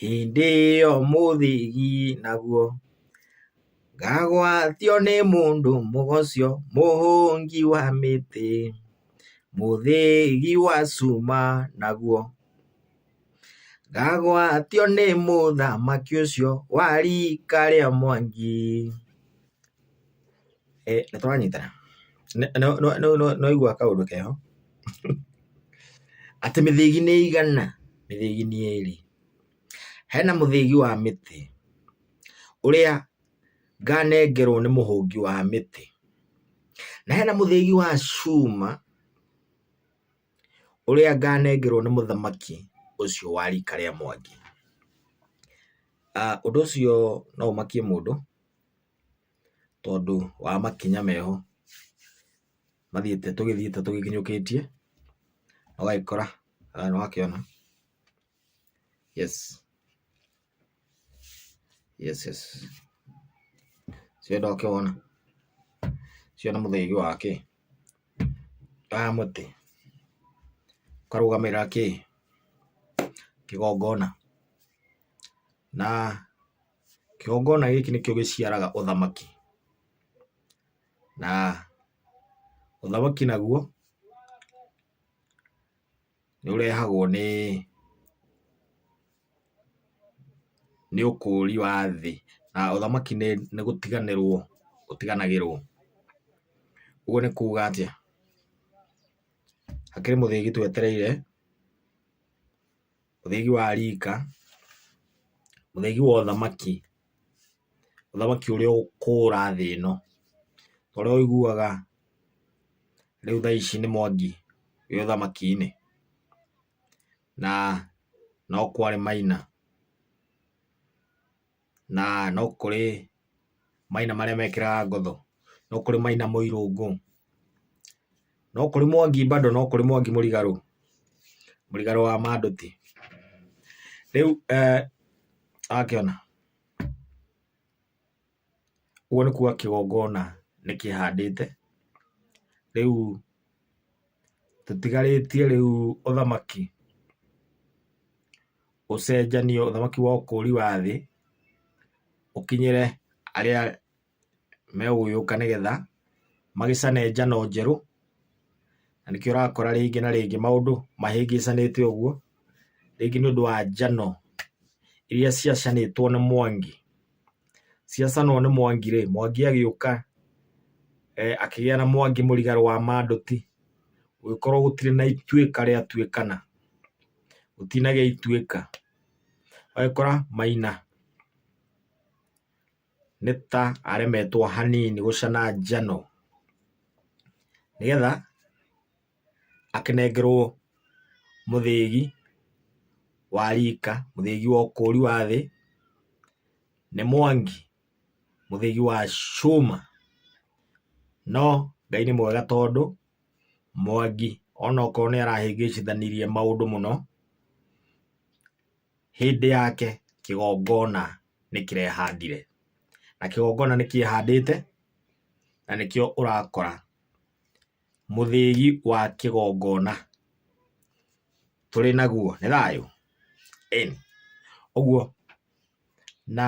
hĩndĩ ĩyo mũthĩgi naguo ngagwatio nĩ mũndũ mũgocio mũhũngi wa mĩtĩ, mũthĩgi wa cuma naguo ngagwatio nĩ mũthamaki ũcio wa rika rĩa Mwangi. Nĩtũranyitana no igua kaũndũ keho atĩ mĩthĩgi nĩ igana, mĩthĩgi nĩ ĩrĩ. Hena mũthĩgi wa mĩtĩ ũrĩa nganengerwo nĩ mũhũngi wa mĩtĩ, na hena mũthĩgi wa cuma ũrĩa nganengerwo nĩ mũthamaki ũcio wa rika rĩa Mwangi. Ũndũ ũcio no ũmakie mũndũ tondũ wa makinya meho tũgĩthiĩte tũgĩkinyũkĩtie, ũgagĩkora nĩwakĩona yes cio ndokĩwona cio nĩ mũthĩgi wa kĩ wa mũtĩ ũkarũgamĩrĩra kĩ kĩgongona, na kĩgongona gĩkĩ nĩkĩo gĩciaraga ũthamaki, na ũthamaki naguo nĩ ũrehagwo nĩ ũkũri wa thĩ, na ũthamaki nĩ gũtiganagĩrwo. Ũguo nĩ kuga atĩa, hakĩrĩ mũthĩgi twetereire, mũthĩgi wa rika, mũthĩgi wa ũthamaki ũrĩa ũkũra thĩ ĩno, ũrĩa ũiguaga rĩu thaa ici nĩ Mwangi wĩ ũthamaki-inĩ, na no kwarĩ Maina, na no kũrĩ Maina marĩa mekĩraga ngotho, no kũrĩ Maina Mũirũngũ, no kũrĩ Mwangi bado, no kũrĩ Mwangi mũrigarũ wa Madũti. Rĩu akĩona ũguo nĩ kuga kĩgongona nĩ kĩhandĩte, rĩu tũtigarĩtie rĩu ũthamaki ũcenjanio, ũthamaki wa ũkũri wa thĩ ũkinyĩre arĩa megũgĩũka nĩgetha magĩcane njano njerũ, na nĩkĩo ũrakora rĩngĩ na rĩngĩ maũndũ mahĩngĩcanĩte ũguo, rĩngĩ nĩ ũndũ wa njano iria ciacanĩtwo nĩ Mwangi. Ciacanwo nĩ Mwangi rĩ, Mwangi agĩũka akĩgĩa na Mwangi mũrigarũ wa Madũti, gũgĩkorwo gũtirĩ na ituĩka rĩa tuĩkana, gũtinagĩa ituĩka, ũgagĩkora Maina nĩ ta aremetwo hanini gũcana njano, nĩgetha akĩnengerwo mũthĩgi wa rika, mũthĩgi wa ũkũri wa thĩ nĩ Mwangi, mũthĩgi wa cuma. No Ngai nĩ mwega tondũ Mwangi onokorwo nĩ arahĩngĩcithanirie maũndũ mũno, hĩndĩ yake kĩgongona nĩ kĩrehandire, na kĩgongona nĩ kĩehandĩte, na nĩkĩo ũrakora mũthĩgi wa kĩgongona tũrĩ naguo nĩ thayũ. Ũguo na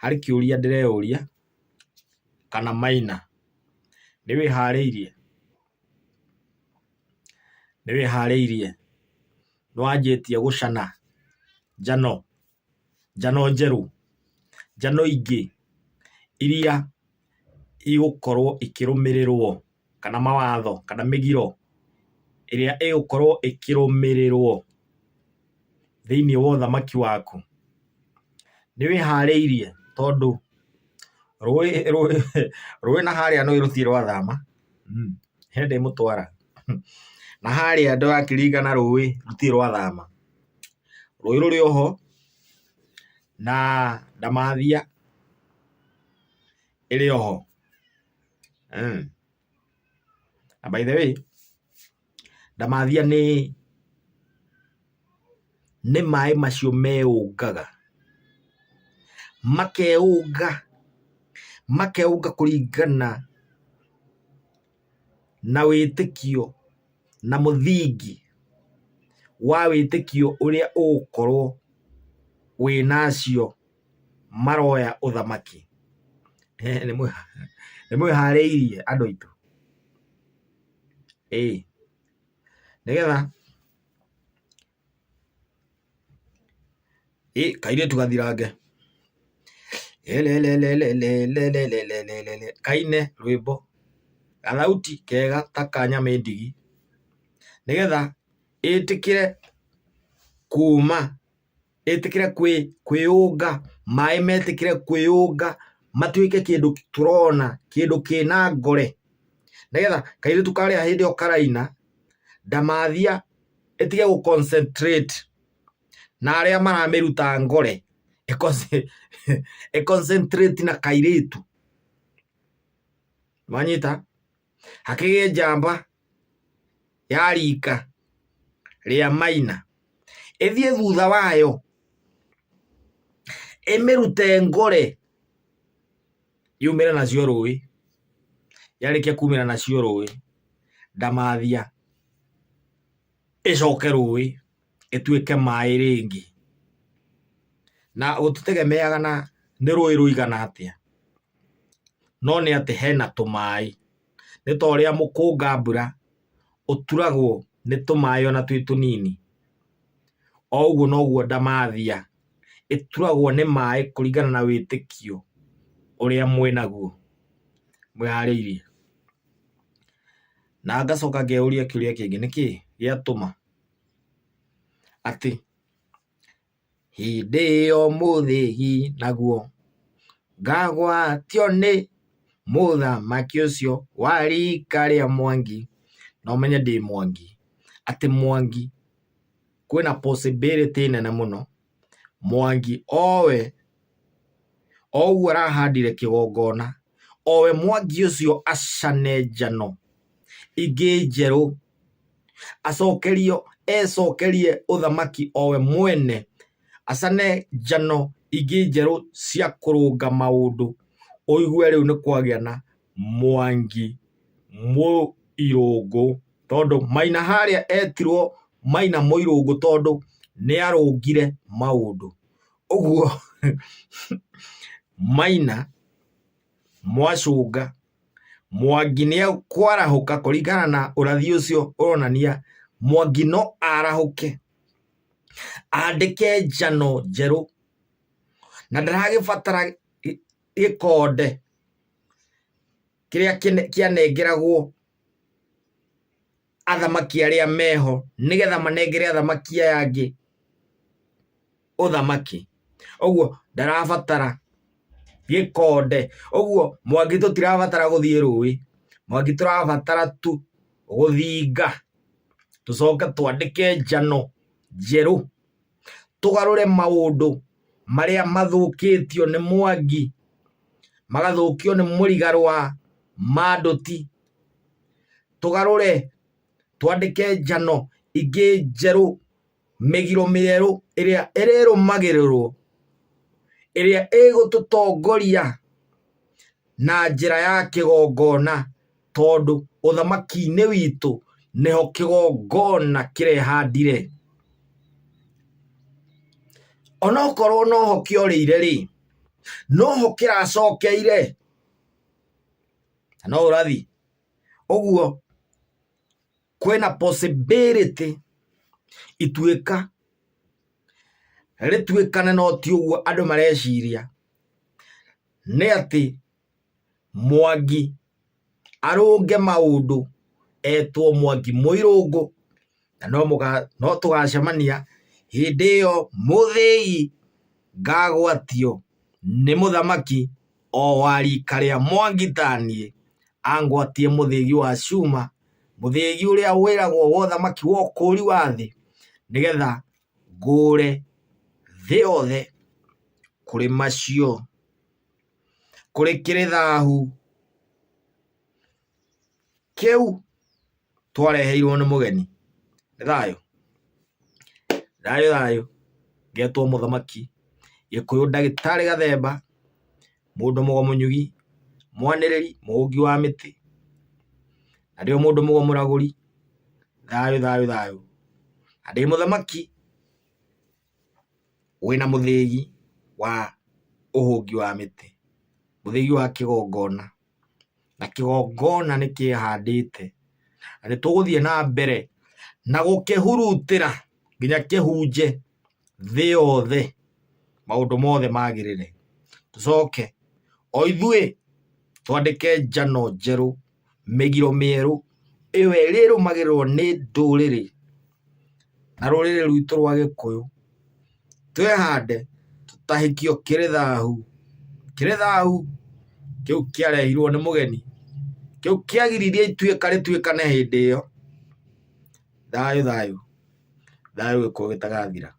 harĩ kĩũria ndĩreyũria, kana Maina nĩ wĩharĩirie, nĩ wanjĩtie gũcana njano njerũ, njano ingĩ iria igũkorwo ikĩrũmĩrĩrwo, kana mawatho kana mĩgiro ĩrĩa ĩgũkorwo ĩkĩrũmĩrĩrwo thĩinĩ wa ũthamaki waku? Nĩ wĩharĩirie? Tondũ rũĩ na harĩa nĩ rũtirĩ rwathama, ndĩmũtwara na harĩa ndakĩririkana rũĩ rũtirĩ rwathama, rũĩ rũrĩ oho na Ndamathia ĩrĩ oho. Na by the way, Ndamathia nĩ maĩ macio meũngaga, makeũnga kũringana na wĩtĩkio na mũthingi wa wĩtĩkio ũrĩa ũgũkorwo wĩnacio maroya ũthamaki. Nĩ mwĩharĩirie andũ aitũ? Nĩgetha kairĩtu gathirange kaine rwĩmbo gathauti kega ta ka Nyamĩndigi, nĩgetha ĩtĩkĩre kuma, ĩtĩkĩre kwĩyũnga, maĩ metĩkĩre kwĩyũnga, matuĩke kĩndũ tũrona, kĩndũ kĩna ngore, nĩgetha kairĩtu karĩa hĩndĩ ĩyo karaina ndamathia ĩtige gũ concentrate na arĩa maramĩruta ngore, concentrate na kairĩtu. Mwanyita? Hakĩgĩe njamba ya rika rĩa Maina ĩthiĩ thutha wayo ĩmĩrute ngore, yumĩre nacio rũĩ. Yarĩkia kumĩra nacio rũĩ, ndamathia ĩcoke rũĩ ĩtuĩke maĩ rĩngĩ. Na gũtitegemeaga na nĩ rũĩ rũigana atĩa, no nĩ atĩ hena tũmaĩ. Nĩ ta ũrĩa mũkũnga mbura ũturagwo nĩ tũmaĩ ona twĩ tũnini, o ũguo noguo ndamathia ĩturagwo nĩ maĩ kũringana na wĩtĩkio ũrĩa mwĩnaguo. Mwĩharĩirie? Na ngacoka ngeyũria kĩũria kĩngĩ, nĩkĩ gĩatũma atĩ hĩndĩ ĩyo mũthĩgi naguo ngagwatio nĩ mũthamaki ũcio wa rika rĩa Mwangi? Na ũmenye ndĩ Mwangi, atĩ Mwangi kwĩna possibility nene mũno Mwangi owe o ũguo arahandire kĩgongona, owe Mwangi ũcio acane njano ingĩ njerũ, ecokerie ũthamaki owe mwene, acane njano ingĩ njerũ cia kũrũnga maũndũ, ũigue rĩu nĩ kwagĩa na Mwangi Mũirũngũ, tondũ Maina harĩa etirwo Maina Mũirũngũ tondũ nĩ arũngire maũndũ. Ũguo Maina mwacũnga Mwangi nĩ kwarahũka kũringana na ũrathi ũcio ũronania Mwangi no arahũke andĩke njano njerũ, na ndaragĩbatara gĩkonde kĩrĩa kĩanengeragwo athamaki arĩa meho nĩgetha manengere athamaki aya angĩ ũthamaki. Ũguo ndarabatara gĩkonde. Ũguo Mwangi tũtirabatara gũthiĩ rũĩ, Mwangi tũrabatara tu gũthinga, tũcoke twandĩke njano njerũ, tũgarũre maũndũ marĩa mathũkĩtio nĩ Mwangi, magathũkio nĩ mũrigaro wa Madũti. Tũgarũre, twandĩke njano ingĩ njerũ, mĩgiro mĩerũ ĩrĩa ĩrĩrũmagĩrĩrwo, ĩrĩa ĩgũtũtongoria na njĩra ya kĩgongona, tondũ ũthamaki-inĩ witũ nĩho kĩgongona kĩrehandire. Onokorwo noho kĩorĩire rĩ, noho kĩracokeire, no ũrathi. Ũguo kwĩna possibility rĩtuĩkane no ti ũguo andũ mareciria, nĩ atĩ Mwangi arũnge maũndũ etwo Mwangi Mũirũngũ, na no tũgacemania hĩndĩ ĩyo mũthĩgi ngagwatio nĩ mũthamaki o wa rika rĩa Mwangi ta niĩ, angwatie mũthĩgi wa Cuma, mũthĩgi ũrĩa wĩragwo wa ũthamaki wa ũkũri wa thĩ, nĩgetha ngũre thĩ yothe kũrĩ macio, kũrĩ kĩrĩthahu kĩu twareheirwo nĩ mũgeni. Nĩ thayũ, thayũ thayũ. Ngetwo mũthamaki Gĩkũyũ Ndagĩtarĩ Gathemba, mũndũ mũgo mũnyugi, mwanĩrĩri mũhũngi wa mĩtĩ, na ndĩo mũndũ mũgo mũragũri. Thayũ thayũ thayũ. Ndĩ mũthamaki wĩna mũthĩgi wa ũhũngi wa mĩtĩ, mũthĩgi wa kĩgongona, na kĩgongona nĩ kĩhandĩte, na nĩ tũgũthiĩ na mbere na gũkĩhurutĩra nginya kĩhunje thĩ yothe, maũndũ mothe magĩrĩre. Tũcoke o ithuĩ twandĩke njano njerũ, mĩgiro mĩerũ, ĩyo ĩrĩrũmagĩrĩrwo nĩ ndũrĩrĩ na rũrĩrĩ rwitũ rwa Gĩkũyũ. Twĩhande tũtahĩkio kĩrĩ thahu, kĩrĩ thahu kĩu kĩarehirwo nĩ mũgeni, kĩu kĩagiririe ituĩka rĩtuĩkane hĩndĩ ĩyo. Thayũ thayũ, thayũ Gĩkũyũ gĩtagathira.